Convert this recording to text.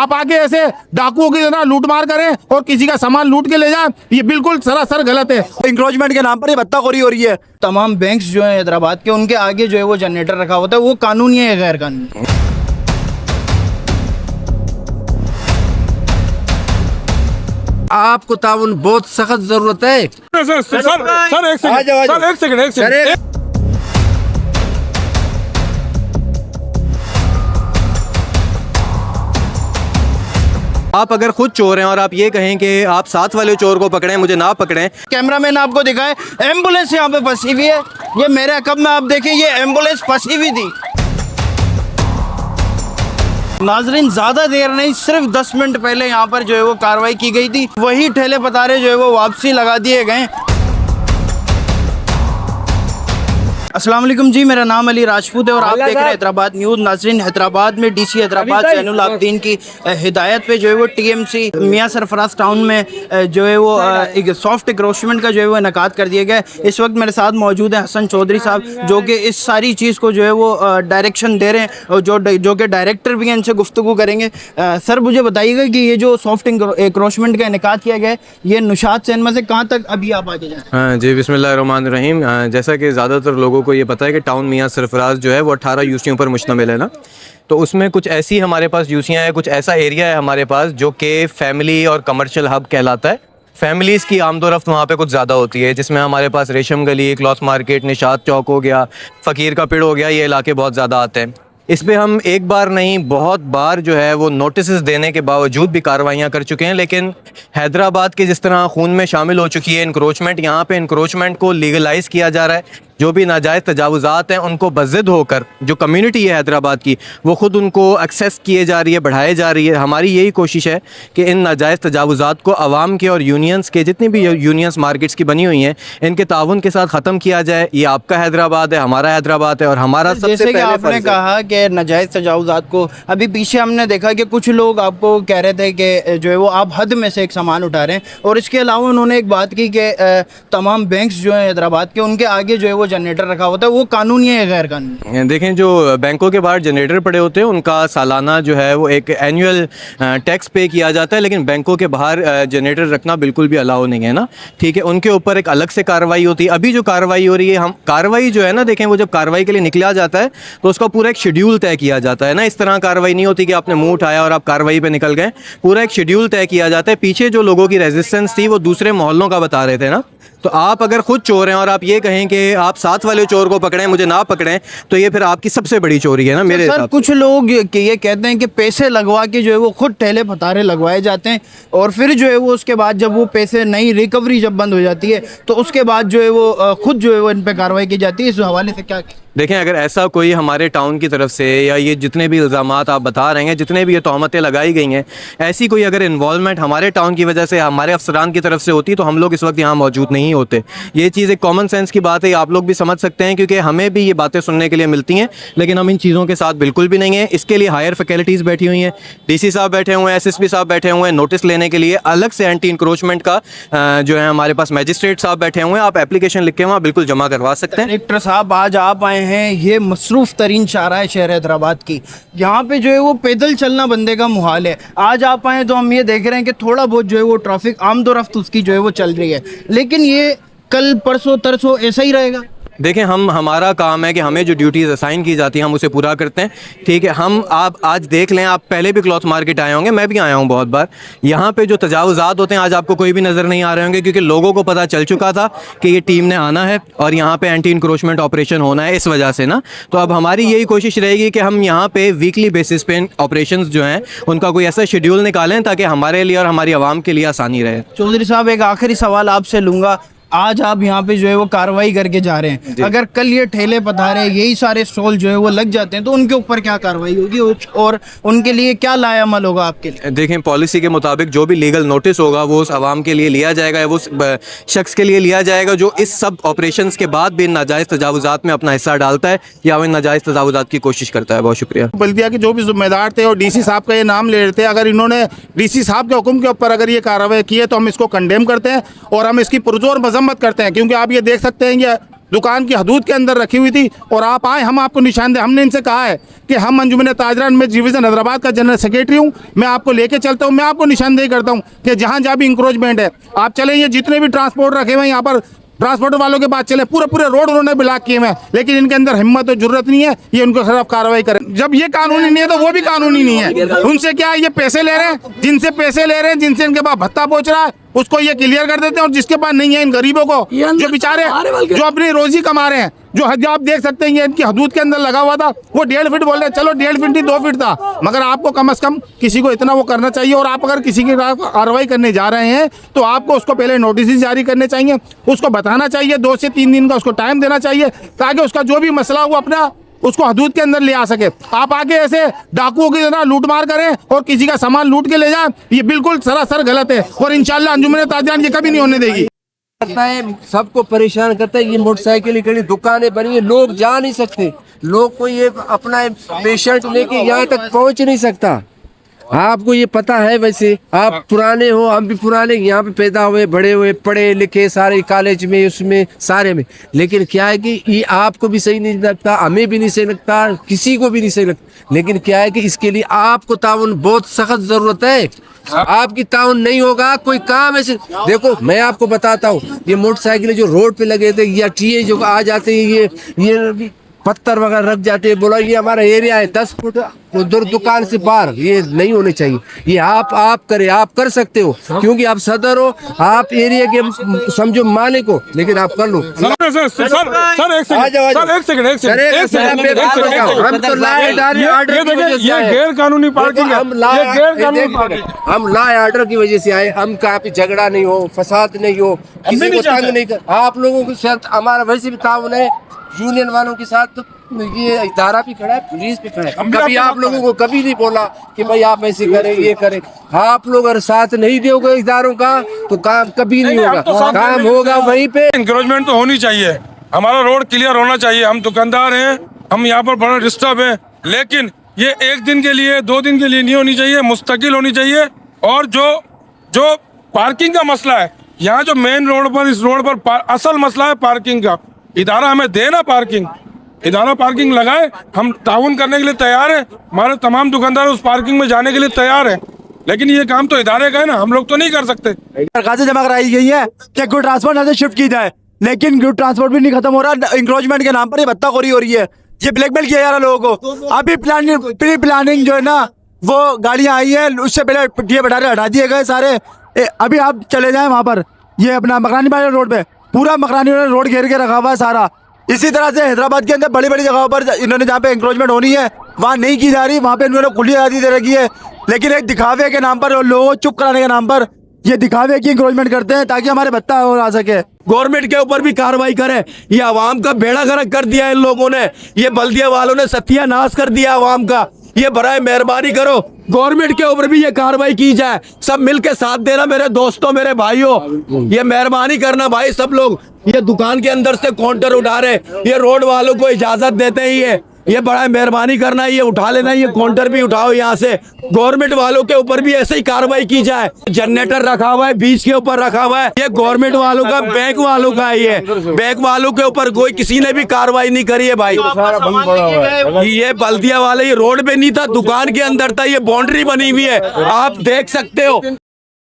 आप आके ऐसे डाकुओं की तरह लूटमार करें और किसी का सामान लूट के ले जाएं, ये बिल्कुल सरासर गलत है। इंक्रोचमेंट के नाम पर ये बत्ताखोरी हो रही है। तमाम बैंक्स जो है हैदराबाद के, उनके आगे जो है वो जनरेटर रखा होता है, वो कानूनी है गैर कानूनी? आपको ताउन बहुत सख्त जरूरत है। सर एक सेकंड। आप अगर खुद चोर हैं और आप ये कहें कि आप साथ वाले चोर को पकड़ें, मुझे ना पकड़ें। कैमरामैन आपको दिखाए एम्बुलेंस यहाँ पे फंसी हुई है, ये मेरे अकब में आप देखें, ये एम्बुलेंस फंसी हुई थी। नाजरीन, ज़्यादा देर नहीं, सिर्फ 10 मिनट पहले यहाँ पर जो है वो कार्रवाई की गई थी। वही ठेले पतारे जो है वो वापसी लगा दिए गए। अस्सलाम वालेकुम जी, मेरा नाम अली राजपूत है और आप देख रहे हैं हैदराबाद न्यूज़। नाजरीन, हैदराबाद में डीसी हैदराबाद ज़ैनुल आबदीन की हिदायत पे जो है वो टीएमसी मियां सरफराज टाउन में जो है वो एक सॉफ्ट इंक्रोचमेंट का जो है वो इनेकाद कर दिया गया। इस वक्त मेरे साथ मौजूद हैं हसन चौधरी साहब, जो कि इस सारी चीज़ को जो है वो डायरेक्शन दे रहे हैं और जो कि डायरेक्टर भी हैं, इनसे गुफ्तगू करेंगे। सर, मुझे बताइएगा कि ये जो सॉफ्ट इंक्रोचमेंट का इनेकाद किया गया है, ये निशात सिनेमा से कहाँ तक अभी आप आगे जाएँ? हाँ जी, बिस्मिल्लाहिर्रहमानिर्रहीम। जैसा कि ज़्यादातर लोगों को ये पता है कि टाउन मियां सरफराज जो है वो 18 यूसियों पर मुश्तमिल है ना, तो उसमें कुछ ऐसी हमारे पास यूसियाँ हैं, कुछ ऐसा एरिया है हमारे पास जो कि फैमिली और कमर्शियल हब कहलाता है। फैमिलीज़ की आमदोरफ्त वहाँ पे कुछ ज़्यादा होती है, जिसमें हमारे पास रेशम गली, क्लॉथ मार्केट, निशात चौक हो गया, फ़कीर का पेड़ हो गया, ये इलाके बहुत ज़्यादा आते हैं। इस पे हम एक बार नहीं बहुत बार जो है वो नोटिस देने के बावजूद भी कार्रवाइयाँ कर चुके हैं, लेकिन हैदराबाद के जिस तरह खून में शामिल हो चुकी है इंक्रोचमेंट, यहाँ पे इंक्रोचमेंट को लीगलाइज़ किया जा रहा है। जो भी नाजायज़ तजावुज़ात हैं उनको बज़िद होकर जो कम्युनिटी है हैदराबाद की, वो ख़ुद उनको एक्सेस किए जा रही है, बढ़ाए जा रही है। हमारी यही कोशिश है कि इन नाजायज़ तजावुज़ात को आवाम के और यूनियंस के, जितनी भी यूनियंस मार्केट्स की बनी हुई हैं, इनके ताउन के साथ ख़त्म किया जाए। ये आपका हैदराबाद है, हमारा हैदराबाद है, और हमारा सबसे पहले आपने कहा कि नाजायज़ तजावुज़ात को, अभी पीछे हमने देखा कि कुछ लोग आपको कह रहे थे कि जो है वो आप हद में से एक सामान उठा रहे हैं, और इसके अलावा उन्होंने एक बात की कि तमाम बैंक्स जो हैं हैदराबाद के, उनके आगे जो है वो जनरेटर रखा होता है, वो कानूनी है गैर कानूनी? देखें, जो बैंकों के बाहर जनरेटर पड़े होते हैं उनका सालाना जो है वो एक एनुअल टैक्स पे किया जाता है, लेकिन बैंकों के बाहर जनरेटर रखना बिल्कुल भी अलाउ नहीं है ना, ठीक है। उनके ऊपर एक अलग से कार्रवाई होती है। अभी जो कार्रवाई हो रही है, हम कार्रवाई जो है ना, देखें, वो जब कार्रवाई के लिए निकला जाता है तो उसका पूरा एक शेड्यूल तय किया जाता है ना। इस तरह कार्रवाई नहीं होती कि आपने मुंह उठाया और आप कार्रवाई पे निकल गए। पूरा एक शेड्यूल तय किया जाता है। पीछे जो लोगों की रेजिस्टेंस थी वो दूसरे मोहल्लों का बता रहे थे ना, तो आप अगर खुद चोर हैं और आप ये कहें कि आप साथ वाले चोर को पकड़ें, मुझे ना पकड़ें, तो ये फिर आपकी सबसे बड़ी चोरी है ना मेरे हिसाब से। कुछ लोग ये कहते हैं कि पैसे लगवा के जो है वो खुद ठेले पतारे लगवाए जाते हैं, और फिर जो है वो उसके बाद जब वो पैसे नहीं, रिकवरी जब बंद हो जाती है, तो उसके बाद जो है वो खुद जो है वो इन पर कार्रवाई की जाती है। इस हवाले से क्या? देखें, अगर ऐसा कोई हमारे टाउन की तरफ से, या ये जितने भी इल्ज़ामात आप बता रहे हैं, जितने भी ये तोहमतें लगाई गई हैं, ऐसी कोई अगर इन्वॉल्वमेंट हमारे टाउन की वजह से हमारे अफसरान की तरफ से होती तो हम लोग इस वक्त यहाँ मौजूद नहीं होते। ये चीज़ एक कॉमन सेंस की बात है, आप लोग भी समझ सकते हैं, क्योंकि हमें भी ये बातें सुनने के लिए मिलती हैं, लेकिन हम इन चीज़ों के साथ बिल्कुल भी नहीं हैं। इसके लिए हायर फैकल्टीज़ बैठी हुई हैं, DC साहब बैठे हुए हैं, SSP साहब बैठे हुए हैं नोटिस लेने के लिए। अलग से एंटी इंक्रोचमेंट का जो है हमारे पास मैजिस्ट्रेट साहब बैठे हुए हैं, आप एप्लीकेशन लिख के वहाँ बिल्कुल जमा करवा सकते हैं। डायरेक्टर साहब, आज आप आए हैं, ये मसरूफ़ तरीन शाहरा है शहर हैदराबाद की, यहाँ पे जो है वो पैदल चलना बंदे का मुहाल है। आज आप आए तो हम ये देख रहे हैं कि थोड़ा बहुत जो है वो ट्रैफिक आमदोरफ्त उसकी जो है वो चल रही है, लेकिन ये कल परसों तरसों ऐसा ही रहेगा? देखें, हमारा काम है कि हमें जो ड्यूटीज़ असाइन की जाती हैं हम उसे पूरा करते हैं, ठीक है। हम आप आज देख लें, आप पहले भी क्लॉथ मार्केट आए होंगे, मैं भी आया हूँ बहुत बार। यहाँ पे जो तजावुज़ात होते हैं आज आपको कोई भी नज़र नहीं आ रहे होंगे, क्योंकि लोगों को पता चल चुका था कि ये टीम ने आना है और यहाँ पे एंटी इंक्रोचमेंट ऑपरेशन होना है, इस वजह से ना। तो अब हमारी यही कोशिश रहेगी कि हम यहाँ पे वीकली बेसिस पे ऑपरेशंस जो हैं उनका कोई ऐसा शेड्यूल निकालें ताकि हमारे लिए और हमारी आवाम के लिए आसानी रहे। चौधरी साहब, एक आखिरी सवाल आपसे लूँगा। आज आप यहाँ पे जो है वो कार्रवाई करके जा रहे हैं, अगर कल ये ठेले पतारे, यही सारे स्टॉल जो है वो लग जाते हैं, तो उनके ऊपर क्या कार्रवाई होगी और उनके लिए क्या लायामल होगा आपके लिए? देखें, पॉलिसी के मुताबिक जो भी लीगल नोटिस होगा वो उस आवाम के लिए लिया जाएगा, वो शख्स के लिए लिया जाएगा जो इस सब ऑपरेशंस के बाद भी नाजायज़ तजावुज़ात में अपना हिस्सा डालता है या वो नाजायज़ तजावुज़ात की कोशिश करता है। बहुत शुक्रिया। बल्दिया के जो भी जिम्मेदार थे और DC साहब का ये नाम ले रहे थे, अगर इन्होंने DC साहब के हुक्म के ऊपर अगर ये कार्रवाई की है तो हम इसको कंडेम करते हैं और हम इसकी पुरजोर मजम्मत करते हैं, क्योंकि आप ये देख सकते हैं कि दुकान की हदूद के अंदर रखी हुई थी और आप आए, हम आपको निशान दे। हमने इनसे कहा है कि हम अंजुमन ताजरान में डिवीज़न हैदराबाद का जनरल सेक्रेटरी हूँ, मैं आपको लेके चलता हूँ, मैं आपको निशानदेही करता हूँ कि जहाँ जहाँ भी इंक्रोचमेंट है आप चले, ये जितने भी ट्रांसपोर्ट रखे हुए हैं यहाँ पर ट्रांसपोर्ट वालों के पास चले, पूरे पूरे रोड उन्होंने ब्लॉक किए हुए हैं, लेकिन इनके अंदर हिम्मत और जरूरत नहीं है ये उनके खिलाफ कार्रवाई करें। जब ये कानूनी नहीं है तो वो भी कानूनी नहीं है। उनसे क्या है, ये पैसे ले रहे हैं, जिनसे पैसे ले रहे हैं, जिनसे इनके पास भत्ता पहुंच रहा है उसको ये क्लियर कर देते हैं, और जिसके पास नहीं है इन गरीबों को, जो बेचारे जो अपनी रोजी कमा रहे हैं, जो आप देख सकते हैं ये इनकी हदूद के अंदर लगा हुआ था, वो 1.5 फीट बोल रहे हैं, चलो 1.5 फीट नहीं 2 फीट था, मगर आपको कम से कम किसी को इतना वो करना चाहिए। और आप अगर किसी की कार्रवाई करने जा रहे हैं तो आपको उसको पहले नोटिस जारी करने चाहिए, उसको बताना चाहिए, 2 से 3 दिन का उसको टाइम देना चाहिए, ताकि उसका जो भी मसला हो अपना उसको हदूद के अंदर ले आ सके। आप आगे ऐसे डाकुओं की तरह लूटमार करें और किसी का सामान लूट के ले जाएं, ये बिल्कुल सरासर गलत है और इंशाल्लाह अंजुमन ताजरान ये कभी नहीं होने देगी। करता है, सबको परेशान करता है। ये मोटरसाइकिल खड़ी, दुकानें बनी है, लोग जा नहीं सकते, लोग को ये अपना पेशेंट लेके यहाँ तक पहुँच नहीं सकता। आपको ये पता है, वैसे आप पुराने हो, हम भी पुराने, यहाँ पे पैदा हुए, बड़े हुए, पढ़े लिखे, सारे कॉलेज में, उसमें सारे में, लेकिन क्या है कि ये आपको भी सही नहीं लगता, हमें भी नहीं सही लगता, किसी को भी नहीं सही लगता, लेकिन क्या है कि इसके लिए आपको ताउन बहुत सख्त जरूरत है। आपकी ताउन नहीं होगा कोई काम ऐसे। देखो मैं आपको बताता हूँ, ये मोटरसाइकिल जो रोड पे लगे थे या टीए जो आ जाते हैं, ये पत्थर वगैरह रख जाते हैं, बोला ये हमारा एरिया है, 10 फुट उधर दुकान से बाहर, ये नहीं होने चाहिए। ये आप करें, आप कर सकते हो क्योंकि आप सदर हो, आप एरिया के समझो मालिक हो, लेकिन आप कर लो। सर एक सेकंड हम तो ये गैर कानूनी पार्किंग है, ये गैर कानूनी पार्किंग। हम लॉ ऑर्डर की वजह से आए, हम कहाँ पे झगड़ा नहीं हो, फसाद नहीं हो, किसी को तंग नहीं कर। आप लोगों के साथ हमारा वैसे भी ताउन है, यूनियन वालों के साथ, तो ये इदारा भी खड़ा है, पुलिस भी खड़ा है। कभी आप लोगों को कभी नहीं बोला कि भाई आप ऐसे करें, ये करें। आप लोग अगर साथ नहीं दोगे इदारों का तो काम कभी नहीं होगा, काम होगा वहीं पे। इंक्रोचमेंट तो होनी चाहिए, हमारा रोड क्लियर होना चाहिए। हम दुकानदार हैं, हम यहाँ पर बड़ा डिस्टर्ब है, लेकिन ये 1 दिन के लिए 2 दिन के लिए नहीं होनी चाहिए, मुस्तकिल होनी चाहिए। और जो पार्किंग का मसला है, यहाँ जो मेन रोड पर, इस रोड पर असल मसला है पार्किंग का। इदारा हमें दे ना पार्किंग, इदारा पार्किंग लगाए, हम ताउन करने के लिए तैयार है, हमारे तमाम दुकानदार उस पार्किंग में जाने के लिए तैयार है, लेकिन ये काम तो इदारे का है ना, हम लोग तो नहीं कर सकते। दरखास्तें जमा कराई गई है कि गुड ट्रांसपोर्ट यहाँ से शिफ्ट की जाए, लेकिन गुड ट्रांसपोर्ट भी नहीं खत्म हो रहा। इंक्रोचमेंट के नाम पर ये भत्ताखोरी हो रही है, ये ब्लैकमेल किया जा रहा है लोगों को। अभी प्री प्लानिंग जो है ना, वो गाड़ियाँ आई है, उससे पहले ये बटारे हटा दिए गए सारे। अभी आप चले जाए वहाँ पर, ये अपना मकरानी बाजार रोड पे पूरा मकरानी रोड घेर के रखा हुआ है सारा। इसी तरह से हैदराबाद के अंदर बड़ी बड़ी जगहों पर इन्होंने जहाँ पे इंक्रोचमेंट होनी है वहाँ नहीं की जा रही, वहाँ पे इन्होंने खुली आज़ादी दे रखी है, लेकिन एक दिखावे के नाम पर और लोगों को चुप कराने के नाम पर ये दिखावे की इंक्रोचमेंट करते हैं ताकि हमारे भत्ता और आ सके। गवर्नमेंट के ऊपर भी कार्रवाई करे, ये आवाम का बेड़ा गर्क कर दिया इन लोगों ने, ये बल्दिया वालों ने सत्यानाश कर दिया आवाम का। ये बराए मेहरबानी करो, गवर्नमेंट के ऊपर भी ये कार्रवाई की जाए, सब मिलके साथ देना मेरे दोस्तों, मेरे भाइयों, ये मेहरबानी करना भाई सब लोग। ये दुकान के अंदर से काउंटर उठा रहे, ये रोड वालों को इजाजत देते ही ये बड़ा मेहरबानी करना, ये उठा लेना, ये काउंटर भी उठाओ यहाँ से। गवर्नमेंट वालों के ऊपर भी ऐसे ही कार्रवाई की जाए। जनरेटर रखा हुआ है, बीच के ऊपर रखा हुआ है, ये गवर्नमेंट वालों का, बैंक वालों का है, ये बैंक वालों के ऊपर कोई किसी ने भी कार्रवाई नहीं करी है भाई। ये बल्दिया वाले, ये रोड पे नहीं था, दुकान के अंदर था, ये बाउंड्री बनी हुई है, आप देख सकते हो।